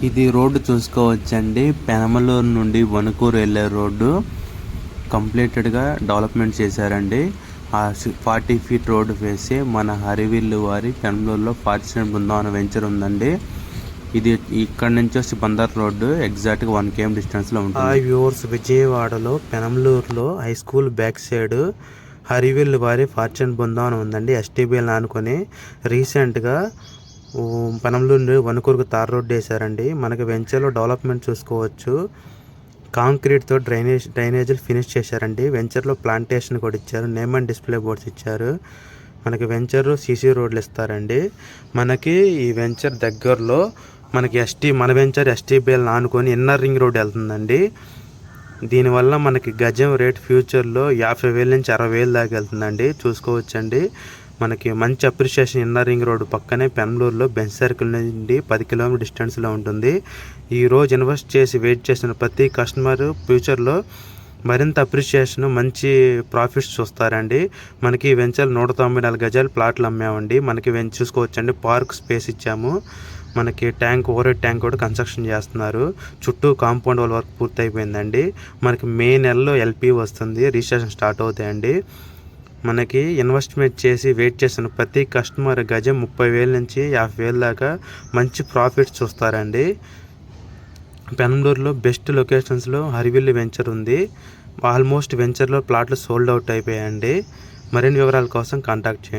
ఇది రోడ్డు చూసుకోవచ్చండి. పెనమలూరు నుండి వణుకూరు వెళ్ళే రోడ్డు కంప్లీటెడ్గా డెవలప్మెంట్ చేశారండి. ఆ 40 ఫీట్ రోడ్డు వేసి మన హరివిల్లు వారి పెనమలూరులో ఫార్చునర్ బృందావన వెంచర్ ఉందండి. ఇది ఇక్కడ నుంచి వచ్చి బందర్ రోడ్డు ఎగ్జాక్ట్గా 1 km డిస్టెన్స్లో ఉంటుంది. వ్యూవర్స్, విజయవాడలో పెనమలూరులో హై స్కూల్ బ్యాక్ సైడ్ హరివిల్లు వారి ఫార్చునర్ బృందావనం ఉందండి. ఎస్టీబీఎల్ అనుకొని రీసెంట్గా పెనమలూరు నుండి వణుకూరుకు తార్ రోడ్డు వేశారండి. మనకి వెంచర్లో డెవలప్మెంట్ చూసుకోవచ్చు. కాంక్రీట్తో డ్రైనేజీలు ఫినిష్ చేశారండి. వెంచర్లో ప్లాంటేషన్ కూడా ఇచ్చారు. నేమ్ అండ్ డిస్ప్లే బోర్డ్స్ ఇచ్చారు. మనకి వెంచర్ సీసీ రోడ్లు ఇస్తారండి. మనకి ఈ వెంచర్ దగ్గరలో మనకి మన వెంచర్ ఎస్టీబీఎల్ ఆనుకొని ఇన్నర్ రింగ్ రోడ్ వెళ్తుందండి. దీనివల్ల మనకి గజం రేట్ ఫ్యూచర్లో 50,000 నుంచి 60,000 దాకా వెళ్తుందండి. చూసుకోవచ్చండి. మనకి మంచి అప్రిషియేషన్ ఇన్నర్ రింగ్ రోడ్డు పక్కనే పెనమలూరులో బెంచ్ సర్కిల్ నుండి 10 km డిస్టెన్స్లో ఉంటుంది. ఈరోజు ఇన్వెస్ట్ చేసి వెయిట్ చేసిన ప్రతి కస్టమర్ ఫ్యూచర్లో మరింత అప్రిషియేషన్, మంచి ప్రాఫిట్స్ చూస్తారండి. మనకి వెంచర్ 194 గజాలు ప్లాట్లు అమ్మామండి. మనకి చూసుకోవచ్చండి. పార్క్ స్పేస్ ఇచ్చాము. మనకి ఓవర్ ట్యాంక్ కూడా కన్స్ట్రక్షన్ చేస్తున్నారు. చుట్టూ కాంపౌండ్ వాల్ వర్క్ పూర్తి అయిపోయిందండి. మనకి మే నెలలో ఎల్పి వస్తుంది. రిజిస్ట్రేషన్ స్టార్ట్ అవుతాయండి. మనకి ఇన్వెస్ట్మెంట్ చేసి వెయిట్ చేసిన ప్రతి కస్టమర్ గజం 30,000 నుంచి 50,000 దాకా మంచి ప్రాఫిట్స్ చూస్తారండి. పెనమలూరులో బెస్ట్ లొకేషన్స్లో హరివిల్లు వెంచర్ ఉంది. ఆల్మోస్ట్ వెంచర్లో ప్లాట్లు సోల్డ్ అవుట్ అయిపోయాయండి. మరిన్ని వివరాల కోసం కాంటాక్ట్ చేయండి.